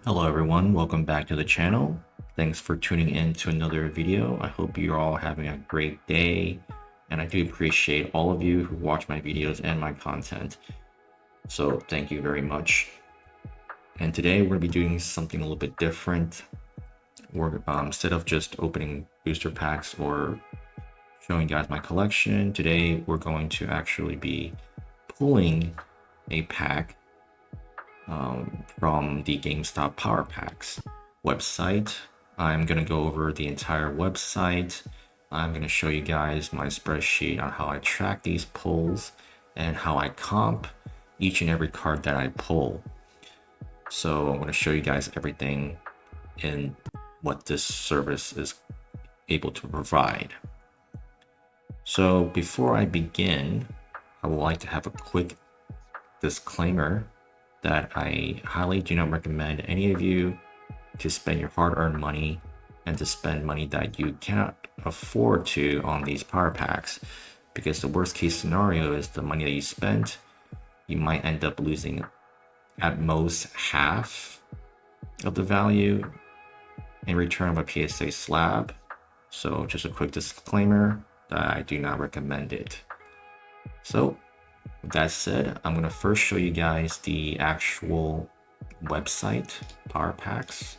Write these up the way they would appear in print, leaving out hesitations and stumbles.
Hello everyone, welcome back to the channel. Thanks for tuning in to another video. I hope you're all having a great day, and I do appreciate all of you who watch my videos and my content. So thank you very much. And today we're going to be doing something a little bit different. We're instead of just opening booster packs or showing you guys my collection, today we're going to actually be pulling a pack from the GameStop Power Packs website. I'm going to go over the entire website. I'm going to show you guys my spreadsheet on how I track these pulls and how I comp each and every card that I pull. So I'm going to show you guys everything in what this service is able to provide. So before I begin, I would like to have a quick disclaimer that I highly do not recommend any of you to spend your hard-earned money and to spend money that you cannot afford to on these power packs, because the worst case scenario is the money that you spent, you might end up losing at most half of the value in return of a PSA slab. So just a quick disclaimer that I do not recommend it. So with that said, I'm going to first show you guys the actual website, Power Packs.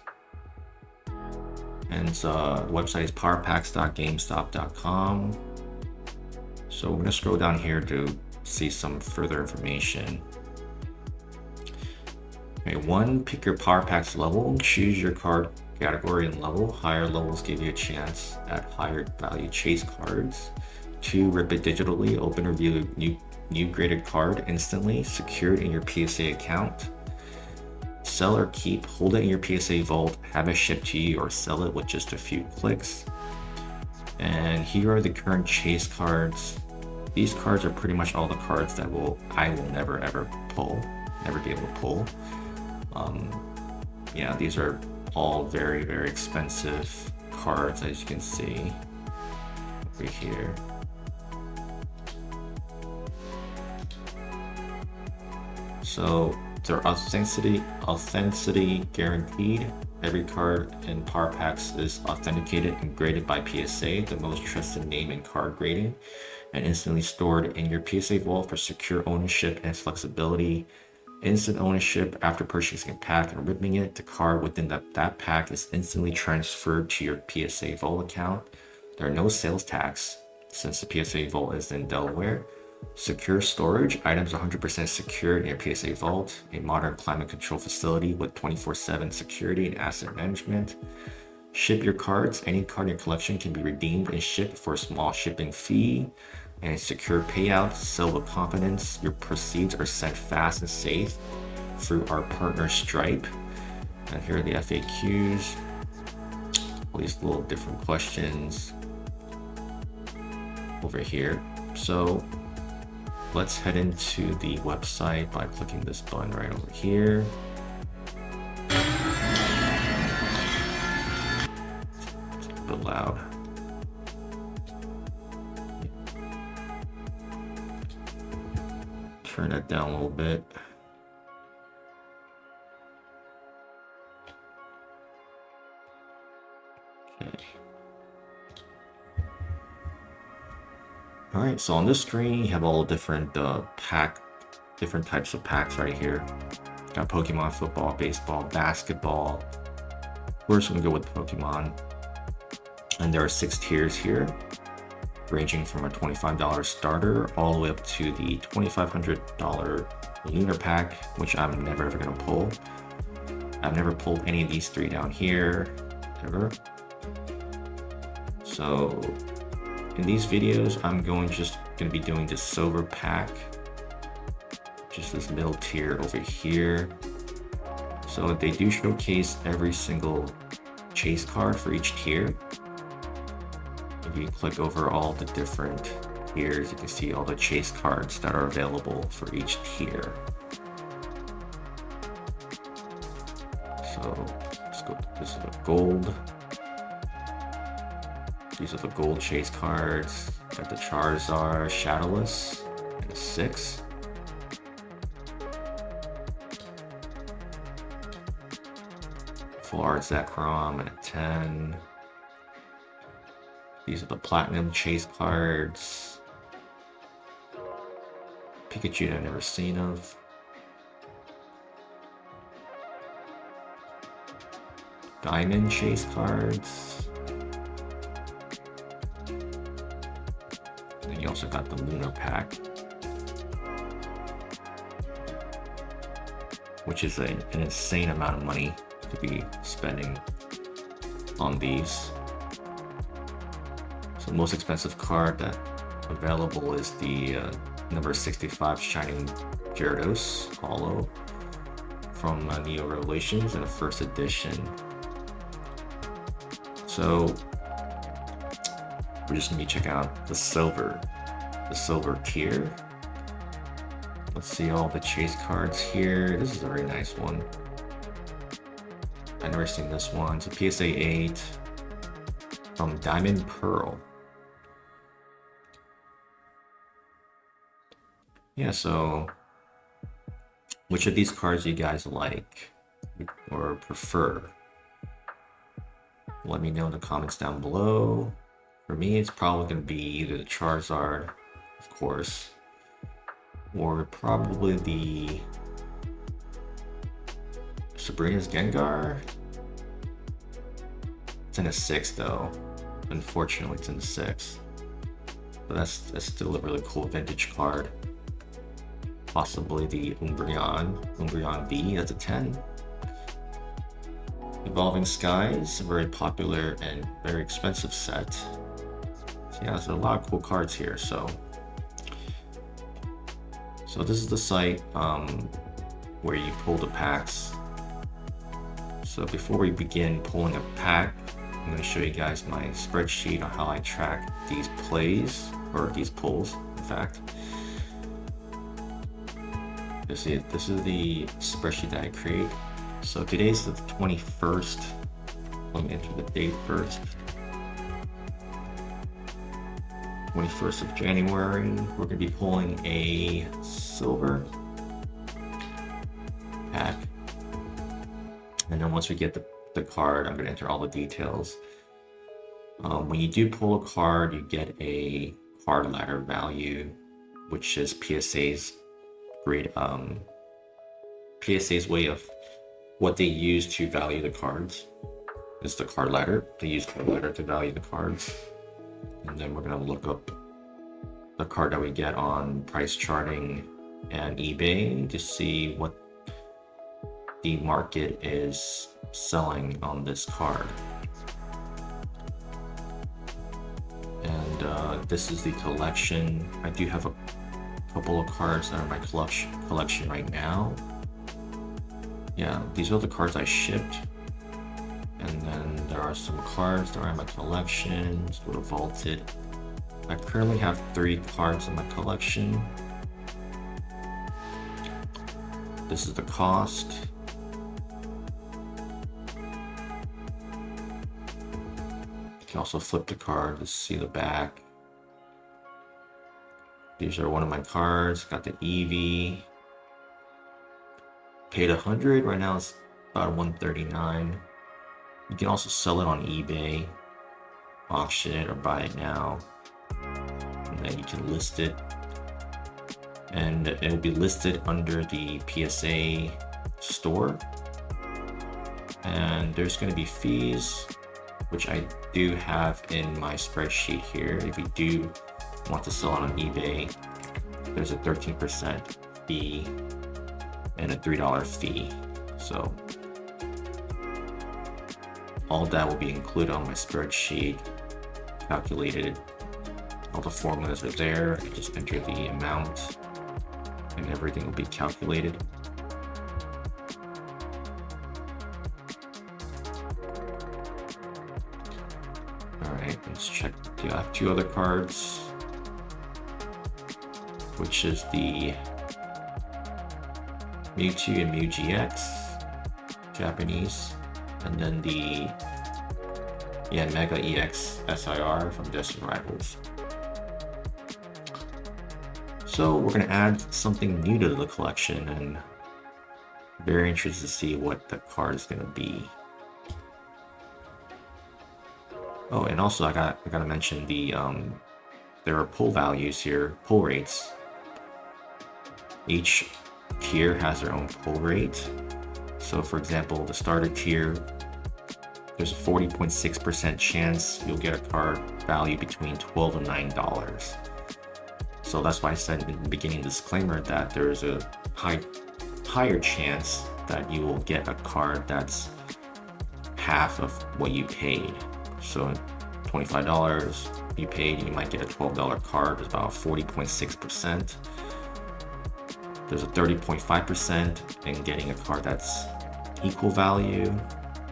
And the website is powerpacks.gamestop.com. So we're going to scroll down here to see some further information. Okay, 1, pick your Power Packs level, choose your card category and level. Higher levels give you a chance at higher value chase cards. 2, rip it digitally, open or view new graded card instantly, secured in your PSA account. Sell or keep, hold it in your PSA vault, have it shipped to you, or sell it with just a few clicks. And here are the current chase cards. These cards are pretty much all the cards that I will never ever pull, never be able to pull. Yeah, these are all very, very expensive cards, as you can see over here. So they're authenticity guaranteed. Every card in Power Packs is authenticated and graded by PSA, the most trusted name in card grading, and instantly stored in your PSA vault for secure ownership and flexibility. Instant ownership after purchasing a pack and ripping it, the card within that pack is instantly transferred to your PSA vault account. There are no sales tax since the PSA vault is in Delaware. Secure storage, items 100% secured in your PSA vault, a modern climate control facility with 24/7 security and asset management. Ship your cards, any card in your collection can be redeemed and shipped for a small shipping fee, and a secure payout. Sell with confidence, your proceeds are sent fast and safe through our partner Stripe. And here are the FAQs, all these little different questions over here. So let's head into the website by clicking this button right over here. It's a bit loud. Turn that down a little bit. Okay. All right, so on this screen, you have all different different types of packs right here. Got Pokemon, football, baseball, basketball. Of course, we're gonna go with Pokemon. And there are 6 tiers here, ranging from a $25 starter all the way up to the $2,500 Lunar pack, which I'm never ever gonna pull. I've never pulled any of these 3 down here, ever. So in these videos, I'm just gonna be doing the silver pack, just this middle tier over here. So they do showcase every single chase card for each tier. If you click over all the different tiers, you can see all the chase cards that are available for each tier. So let's go, this is a gold. These are the gold chase cards. Got the Charizard, Shadowless, and a 6. Full art Zekrom at a 10. These are the platinum chase cards. Pikachu I've never seen of. Diamond chase cards. And then you also got the Lunar pack, which is an insane amount of money to be spending on these. So the most expensive card that available is the number 65 Shining Gyarados Holo from Neo Revelations in the first edition. So we're just gonna be checking out the silver tier. Let's see all the chase cards here. This is a very nice one. I've never seen this one. It's a PSA 8 from Diamond Pearl. Yeah, so which of these cards do you guys like or prefer? Let me know in the comments down below. For me, it's probably going to be either the Charizard, of course, or probably the Sabrina's Gengar. It's in a 6 though. Unfortunately, it's in a 6. But that's still a really cool vintage card. Possibly the Umbreon V, that's a 10. Evolving Skies, a very popular and very expensive set. So yeah, there's a lot of cool cards here. So this is the site where you pull the packs. So before we begin pulling a pack, I'm going to show you guys my spreadsheet on how I track these plays, or these pulls, in fact. This is the spreadsheet that I create. So today's the 21st. Let me enter the date first. 21st of January. We're going to be pulling a silver pack. And then once we get the card, I'm going to enter all the details. When you do pull a card, you get a card ladder value, which is PSA's great PSA's way of what they use to value the cards. Is the card ladder. They use card ladder to value the cards. And then we're going to look up the card that we get on price charting and eBay to see what the market is selling on this card. And this is the collection. I do have a couple of cards that are in my collection right now. Yeah, these are the cards I shipped. And then there are some cards that are in my collection, sort of vaulted. I currently have 3 cards in my collection. This is the cost. You can also flip the card to see the back. These are one of my cards. Got the Eevee. Paid 100. Right now it's about 139. You can also sell it on eBay, auction it, or buy it now. And then you can list it. And it will be listed under the PSA store. And there's going to be fees, which I do have in my spreadsheet here. If you do want to sell it on eBay, there's a 13% fee and a $3 fee. So all that will be included on my spreadsheet, calculated. All the formulas are there. I just enter the amount and everything will be calculated. All right, let's check. I have 2 other cards, which is the Mewtwo and Mew GX, Japanese, and then the Mega EX SIR from Destined Rivals. So we're gonna add something new to the collection, and very interested to see what the card is gonna be. Oh, and also I gotta mention there are pull values here, pull rates. Each tier has their own pull rate. So for example, the starter tier, there's a 40.6% chance you'll get a card value between $12 and $9. So that's why I said in the beginning disclaimer that there's a higher chance that you will get a card that's half of what you paid. So $25 you paid, you might get a $12 card. It's about 40.6%. There's a 30.5% in getting a card that's equal value,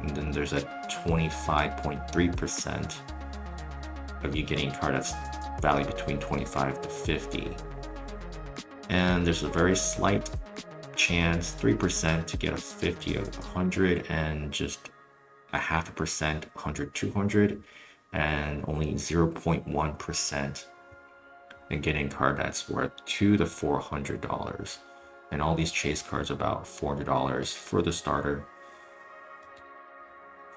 and then there's a 25.3% of you getting a card that's valued between 25 to 50. And there's a very slight chance, 3%, to get a 50 of 100, and just a 0.5%, 100, 200, and only 0.1% in getting a card that's worth $200 to $400. And all these chase cards are about $400 for the starter.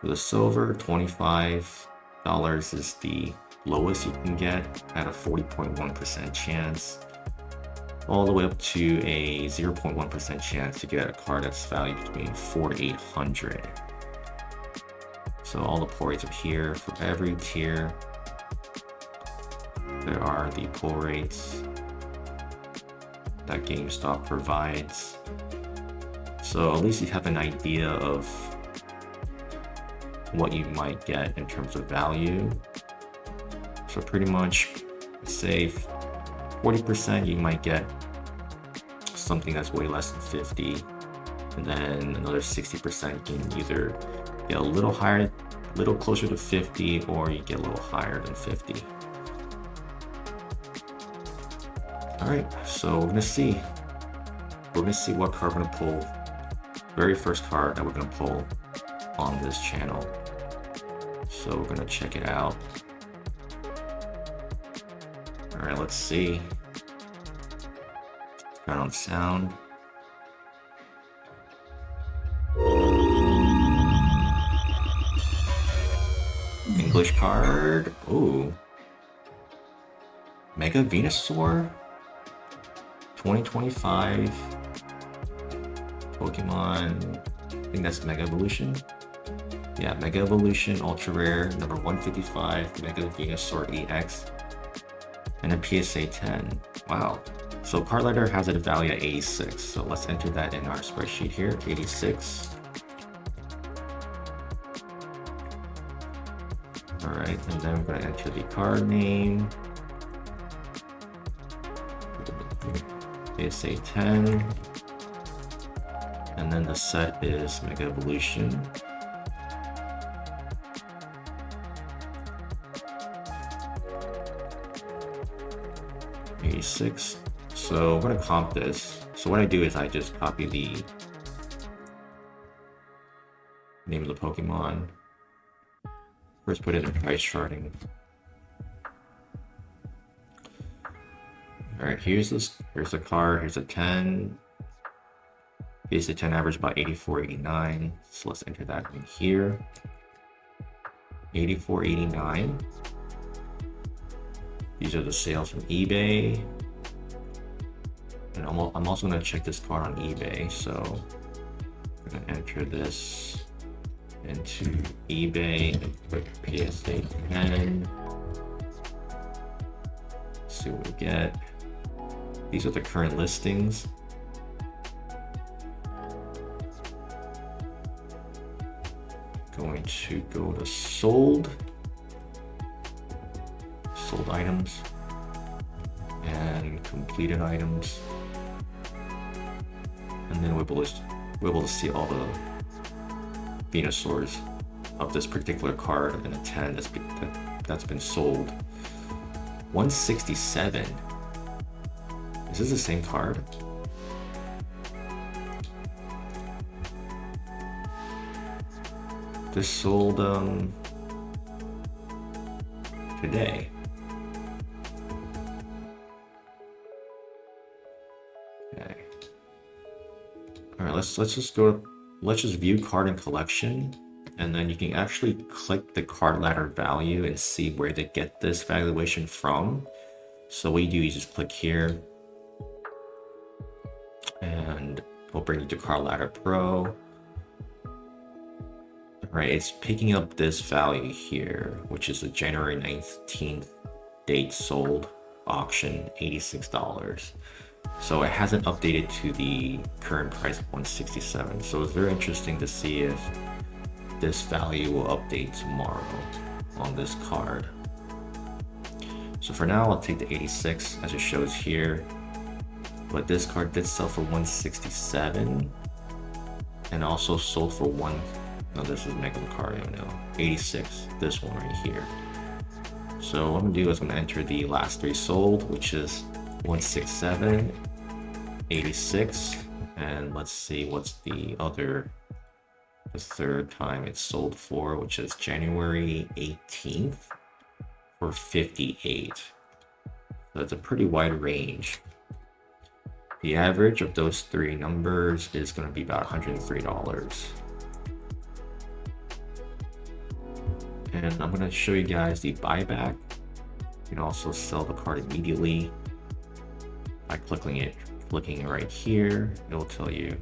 For the silver, $25 is the lowest you can get at a 40.1% chance, all the way up to a 0.1% chance to get a card that's valued between $400 to $800. So all the pull rates are here for every tier. There are the pull rates that GameStop provides. So at least you have an idea of what you might get in terms of value. So pretty much, say 40%, you might get something that's way less than 50, and then another 60% you can either get a little higher, a little closer to 50, or you get a little higher than 50. All right, so we're gonna see what card we're gonna pull. Very first card that we're gonna pull on this channel. So we're gonna check it out. All right, let's see. Turn on sound. English card. Ooh. Mega Venusaur 2025 Pokemon. I think that's Mega Evolution. Yeah, Mega Evolution Ultra Rare number 155 Mega Venusaur EX and a PSA 10. Wow. So card letter has a value at 86. So let's enter that in our spreadsheet here. 86. All right, and then we're going to enter the card name. PSA 10. And then the set is Mega Evolution. $86. So I'm going to comp this. So what I do is I just copy the name of the Pokemon. First put it in price charting. All right, here's the card. Here's a 10. PSA 10 average about 84.89. So let's enter that in here. 84.89. These are the sales from eBay. And I'm also going to check this card on eBay. So I'm going to enter this into eBay and put PSA 10. See what we get. These are the current listings. Going to go to sold items and completed items, and then we're able to see all the Venusaurs of this particular card and a 10 that's been sold. 167. Is this the same card? This sold today. Okay. All right, let's just view card and collection. and then you can actually click the card ladder value and see where they get this valuation from. So what you do is just click here, and we'll bring you to Card Ladder Pro. Right, it's picking up this value here, which is the January 19th date sold auction, $86. So it hasn't updated to the current price of $167. So it's very interesting to see if this value will update tomorrow on this card. So for now, I'll take the 86 as it shows here. But this card did sell for 167 and also sold for no, this is Mega Lucario now, 86, this one right here. So what I'm gonna do is I'm gonna enter the last three sold, which is 167, 86, and let's see what's the third time it's sold for, which is January 18th for 58. So it's a pretty wide range. The average of those three numbers is going to be about $103. And I'm going to show you guys the buyback. You can also sell the card immediately by clicking it right here. It will tell you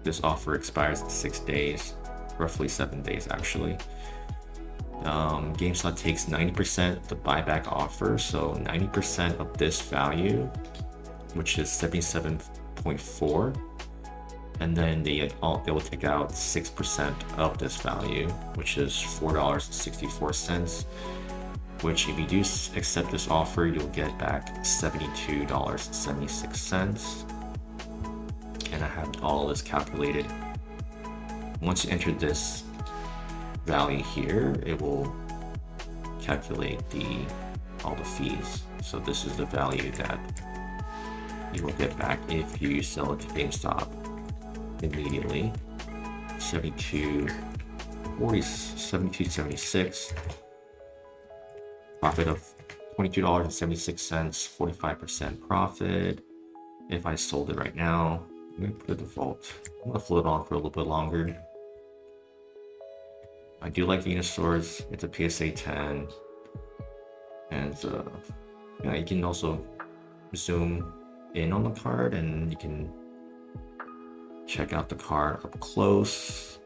this offer expires in 6 days, roughly 7 days actually. GameStop takes 90% of the buyback offer, so 90% of this value, which is 77.4, and then they will take out 6% of this value, which is $4.64, which if you do accept this offer, you'll get back $72.76. And I have all of this calculated. Once you enter this value here, it will calculate all the fees. So this is the value that you will get back if you sell it to GameStop immediately. 72.76, profit of $22.76, 45% profit. If I sold it right now, I'm gonna put a default. I'm gonna hold it on for a little bit longer. I do like Venusaur's. It's a PSA 10, and yeah, you can also zoom in on the card and you can check out the card up close.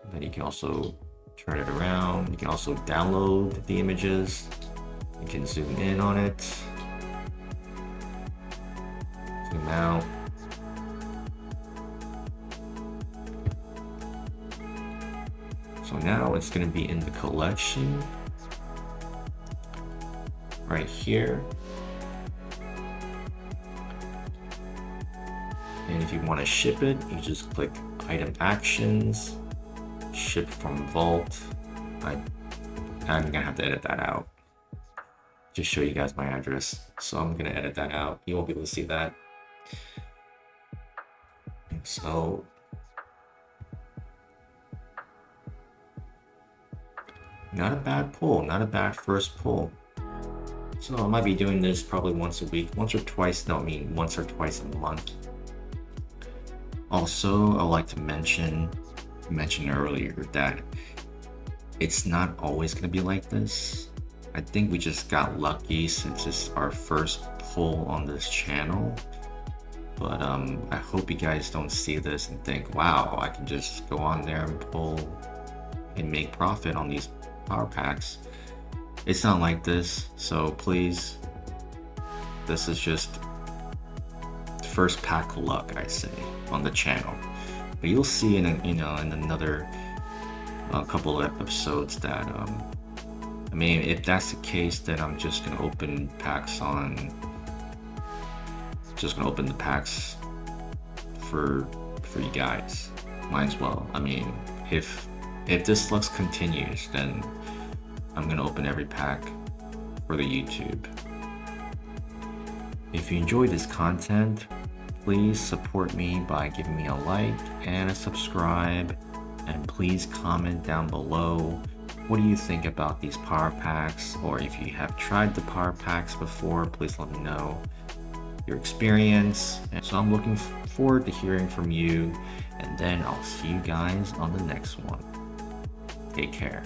And then you can also turn it around. You can also download the images. You can zoom in on it, zoom out. So now it's going to be in the collection right here. And if you want to ship it, you just click Item Actions, Ship from Vault. I'm gonna have to edit that out. Just show you guys my address. So I'm gonna edit that out. You won't be able to see that. So not a bad pull, not a bad first pull. So I might be doing this probably once a week, once or twice a month. Also, I'd like to mention earlier that it's not always going to be like this. I think we just got lucky since it's our first pull on this channel. But I hope you guys don't see this and think, wow, I can just go on there and pull and make profit on these power packs. It's not like this, so please, this is just first pack luck, I say, on the channel. But you'll see in another couple of episodes that I mean, if that's the case, then I'm just gonna open the packs for you guys. Might as well. I mean, if this luck continues, then I'm gonna open every pack for the YouTube. If you enjoy this content, please support me by giving me a like and a subscribe, and please comment down below what do you think about these power packs, or if you have tried the power packs before, please let me know. your experience. And so I'm looking forward to hearing from you, and then I'll see you guys on the next one. Take care.